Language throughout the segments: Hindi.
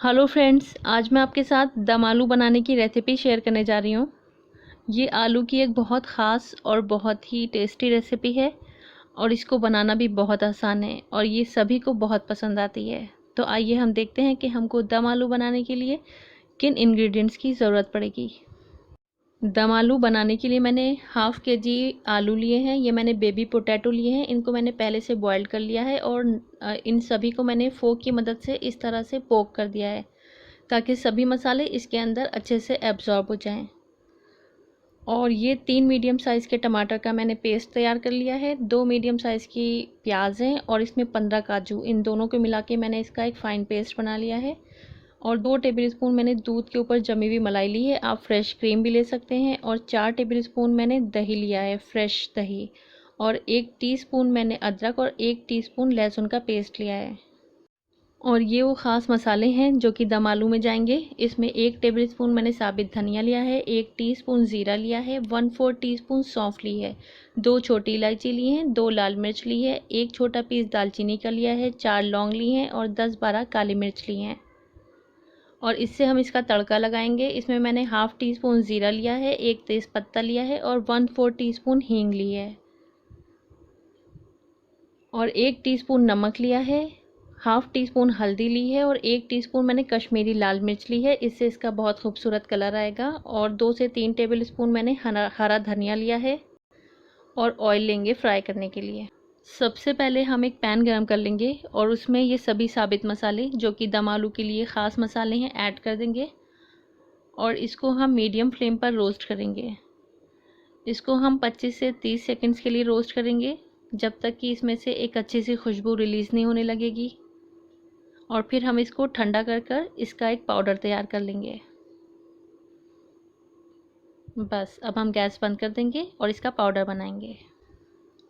हेलो फ्रेंड्स, आज मैं आपके साथ दम आलू बनाने की रेसिपी शेयर करने जा रही हूँ। ये आलू की एक बहुत ख़ास और बहुत ही टेस्टी रेसिपी है और इसको बनाना भी बहुत आसान है और ये सभी को बहुत पसंद आती है। तो आइए हम देखते हैं कि हमको दम आलू बनाने के लिए किन इंग्रेडिएंट्स की ज़रूरत पड़ेगी। दम आलू बनाने के लिए मैंने हाफ़ केजी आलू लिए हैं। ये मैंने बेबी पोटैटो लिए हैं। इनको मैंने पहले से बॉईल कर लिया है और इन सभी को मैंने फ़ोर्क की मदद से इस तरह से पोक कर दिया है ताकि सभी मसाले इसके अंदर अच्छे से एब्जॉर्ब हो जाएं। और ये 3 मीडियम साइज़ के टमाटर का मैंने पेस्ट तैयार कर लिया है। 2 मीडियम साइज़ की प्याज हैं और इसमें 15 काजू, इन दोनों को मिला के मैंने इसका एक फ़ाइन पेस्ट बना लिया है। और 2 टेबलस्पून मैंने दूध के ऊपर जमी हुई मलाई ली है। आप फ्रेश क्रीम भी ले सकते हैं। और 4 टेबलस्पून मैंने दही लिया है, फ्रेश दही। और 1 टीस्पून मैंने अदरक और 1 टीस्पून लहसुन का पेस्ट लिया है। और ये वो ख़ास मसाले हैं जो कि दम आलू में जाएंगे। इसमें 1 टेबलस्पून मैंने साबित धनिया लिया है, 1 टीस्पून ज़ीरा लिया है, 1/4 टीस्पून सौंफ ली है, 2 छोटी इलायची ली हैं, 2 लाल मिर्च ली है, 1 छोटा पीस दालचीनी का लिया है, 4 लौंग ली हैं और 10-12 काली मिर्च ली हैं। और इससे हम इसका तड़का लगाएंगे। इसमें मैंने हाफ़ टी स्पून ज़ीरा लिया है, 1 तेज़पत्ता लिया है और 1/4 टीस्पून हींग ली है और 1 टीस्पून नमक लिया है, हाफ़ टी स्पून हल्दी ली है और 1 टीस्पून मैंने कश्मीरी लाल मिर्च ली है। इससे इसका बहुत खूबसूरत कलर आएगा। और 2 से 3 टेबलस्पून मैंने हरा धनिया लिया है और ऑयल लेंगे फ्राई करने के लिए। सबसे पहले हम एक पैन गरम कर लेंगे और उसमें ये सभी साबित मसाले जो कि दम आलू के लिए ख़ास मसाले हैं ऐड कर देंगे और इसको हम मीडियम फ्लेम पर रोस्ट करेंगे। इसको हम 25 से 30 सेकंड्स के लिए रोस्ट करेंगे जब तक कि इसमें से एक अच्छी सी खुशबू रिलीज़ नहीं होने लगेगी। और फिर हम इसको ठंडा कर कर इसका एक पाउडर तैयार कर लेंगे। बस अब हम गैस बंद कर देंगे और इसका पाउडर बनाएंगे।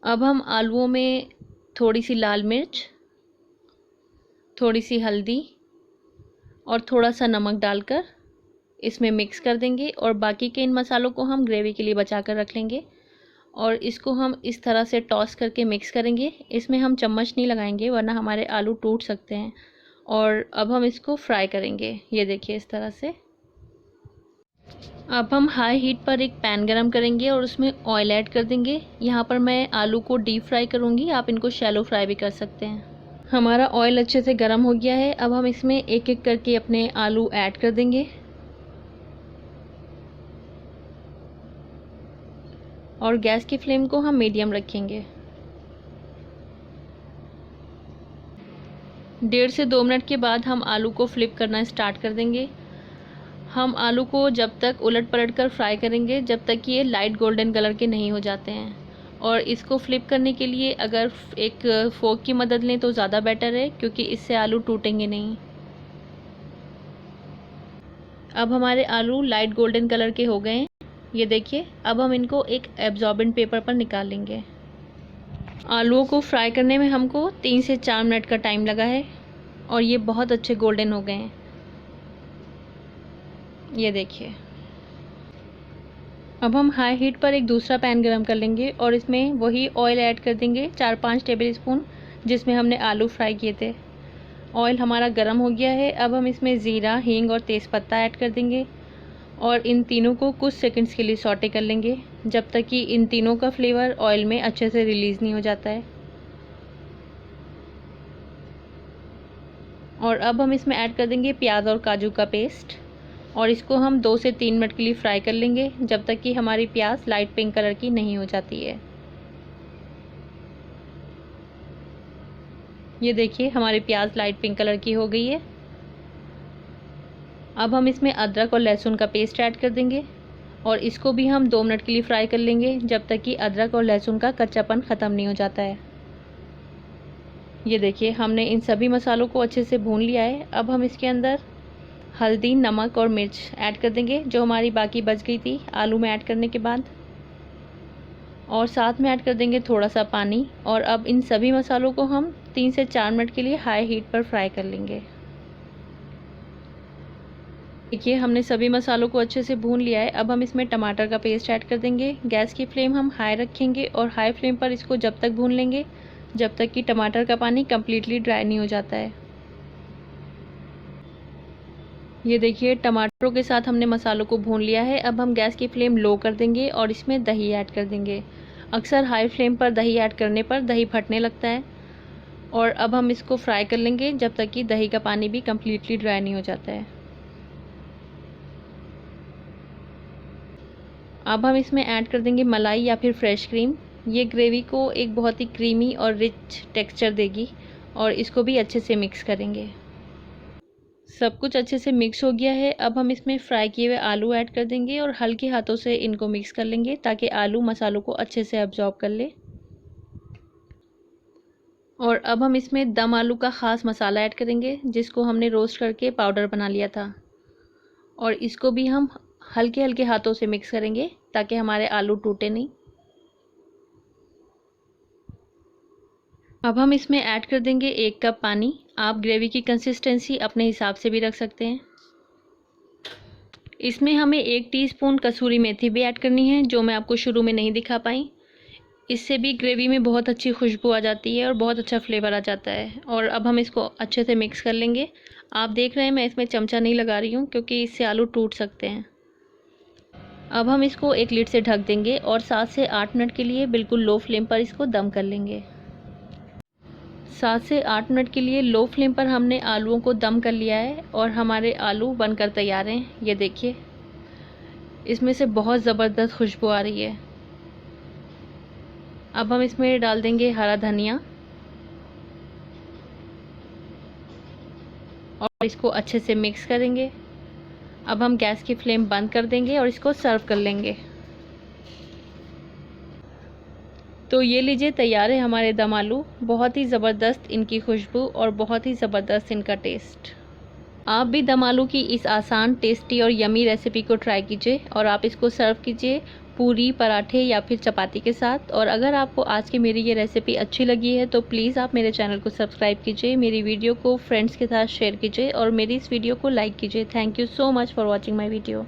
अब हम आलूओं में थोड़ी सी लाल मिर्च, थोड़ी सी हल्दी और थोड़ा सा नमक डालकर इसमें मिक्स कर देंगे और बाकी के इन मसालों को हम ग्रेवी के लिए बचा कर रख लेंगे। और इसको हम इस तरह से टॉस करके मिक्स करेंगे। इसमें हम चम्मच नहीं लगाएंगे वरना हमारे आलू टूट सकते हैं। और अब हम इसको फ्राई करेंगे, ये देखिए इस तरह से। अब हम हाई हीट पर एक पैन गरम करेंगे और उसमें ऑयल ऐड कर देंगे। यहाँ पर मैं आलू को डीप फ्राई करूँगी, आप इनको शैलो फ्राई भी कर सकते हैं। हमारा ऑयल अच्छे से गर्म हो गया है। अब हम इसमें एक एक करके अपने आलू ऐड कर देंगे और गैस की फ्लेम को हम मीडियम रखेंगे। 1.5 से 2 मिनट के बाद हम आलू को फ्लिप करना स्टार्ट कर देंगे। हम आलू को जब तक उलट पलट कर फ्राई करेंगे जब तक कि ये लाइट गोल्डन कलर के नहीं हो जाते हैं। और इसको फ्लिप करने के लिए अगर एक फोर्क की मदद लें तो ज़्यादा बेटर है क्योंकि इससे आलू टूटेंगे नहीं। अब हमारे आलू लाइट गोल्डन कलर के हो गए हैं, ये देखिए। अब हम इनको एक एब्जॉर्बेंट पेपर पर निकाल लेंगे। आलूओं को फ्राई करने में हमको 3 से 4 मिनट का टाइम लगा है और ये बहुत अच्छे गोल्डन हो गए हैं, ये देखिए। अब हम हाई हीट पर एक दूसरा पैन गरम कर लेंगे और इसमें वही ऑयल ऐड कर देंगे, 4-5 टेबलस्पून, जिसमें हमने आलू फ्राई किए थे। ऑयल हमारा गरम हो गया है। अब हम इसमें ज़ीरा, हींग और तेज़पत्ता ऐड कर देंगे और इन तीनों को कुछ सेकंड्स के लिए सौटे कर लेंगे जब तक कि इन तीनों का फ्लेवर ऑयल में अच्छे से रिलीज़ नहीं हो जाता है। और अब हम इसमें ऐड कर देंगे प्याज और काजू का पेस्ट और इसको हम 2 से 3 मिनट के लिए फ्राई कर लेंगे जब तक कि हमारी प्याज लाइट पिंक कलर की नहीं हो जाती है। ये देखिए हमारी प्याज लाइट पिंक कलर की हो गई है। अब हम इसमें अदरक और लहसुन का पेस्ट ऐड कर देंगे और इसको भी हम 2 मिनट के लिए फ्राई कर लेंगे जब तक कि अदरक और लहसुन का कच्चापन ख़त्म नहीं हो जाता है। ये देखिए हमने इन सभी मसालों को अच्छे से भून लिया है। अब हम इसके अंदर हल्दी, नमक और मिर्च ऐड कर देंगे जो हमारी बाकी बच गई थी आलू में ऐड करने के बाद। और साथ में ऐड कर देंगे थोड़ा सा पानी। और अब इन सभी मसालों को हम 3 से 4 मिनट के लिए हाई हीट पर फ्राई कर लेंगे। देखिए हमने सभी मसालों को अच्छे से भून लिया है। अब हम इसमें टमाटर का पेस्ट ऐड कर देंगे। गैस की फ्लेम हम हाई रखेंगे और हाई फ्लेम पर इसको जब तक भून लेंगे जब तक कि टमाटर का पानी कम्प्लीटली ड्राई नहीं हो जाता है। ये देखिए टमाटरों के साथ हमने मसालों को भून लिया है। अब हम गैस की फ्लेम लो कर देंगे और इसमें दही ऐड कर देंगे। अक्सर हाई फ्लेम पर दही ऐड करने पर दही फटने लगता है। और अब हम इसको फ्राई कर लेंगे जब तक कि दही का पानी भी कम्प्लीटली ड्राई नहीं हो जाता है। अब हम इसमें ऐड कर देंगे मलाई या फिर फ्रेश क्रीम। ये ग्रेवी को एक बहुत ही क्रीमी और रिच टेक्सचर देगी और इसको भी अच्छे से मिक्स करेंगे। सब कुछ अच्छे से मिक्स हो गया है। अब हम इसमें फ्राई किए हुए आलू ऐड कर देंगे और हल्के हाथों से इनको मिक्स कर लेंगे ताकि आलू मसालों को अच्छे से अब्जॉर्ब कर ले। और अब हम इसमें दम आलू का ख़ास मसाला ऐड करेंगे जिसको हमने रोस्ट करके पाउडर बना लिया था। और इसको भी हम हल्के हल्के हाथों से मिक्स करेंगे ताकि हमारे आलू टूटे नहीं। अब हम इसमें ऐड कर देंगे 1 कप पानी। आप ग्रेवी की कंसिस्टेंसी अपने हिसाब से भी रख सकते हैं। इसमें हमें 1 टीस्पून कसूरी मेथी भी ऐड करनी है जो मैं आपको शुरू में नहीं दिखा पाई। इससे भी ग्रेवी में बहुत अच्छी खुशबू आ जाती है और बहुत अच्छा फ्लेवर आ जाता है। और अब हम इसको अच्छे से मिक्स कर लेंगे। आप देख रहे हैं मैं इसमें चमचा नहीं लगा रही हूँ क्योंकि इससे आलू टूट सकते हैं। अब हम इसको एक लिड से ढक देंगे और 7 से 8 मिनट के लिए बिल्कुल लो फ्लेम पर इसको दम कर लेंगे। 7 से 8 मिनट के लिए लो फ्लेम पर हमने आलूओं को दम कर लिया है और हमारे आलू बनकर तैयार हैं। ये देखिए इसमें से बहुत ज़बरदस्त खुशबू आ रही है। अब हम इसमें डाल देंगे हरा धनिया और इसको अच्छे से मिक्स करेंगे। अब हम गैस की फ्लेम बंद कर देंगे और इसको सर्व कर लेंगे। तो ये लीजिए तैयार है हमारे दम आलू। बहुत ही ज़बरदस्त इनकी खुशबू और बहुत ही ज़बरदस्त इनका टेस्ट। आप भी दम आलू की इस आसान, टेस्टी और यमी रेसिपी को ट्राई कीजिए और आप इसको सर्व कीजिए पूरी, पराठे या फिर चपाती के साथ। और अगर आपको आज की मेरी ये रेसिपी अच्छी लगी है तो प्लीज़ आप मेरे चैनल को सब्सक्राइब कीजिए, मेरी वीडियो को फ्रेंड्स के साथ शेयर कीजिए और मेरी इस वीडियो को लाइक कीजिए। Thank you so much for watching my video.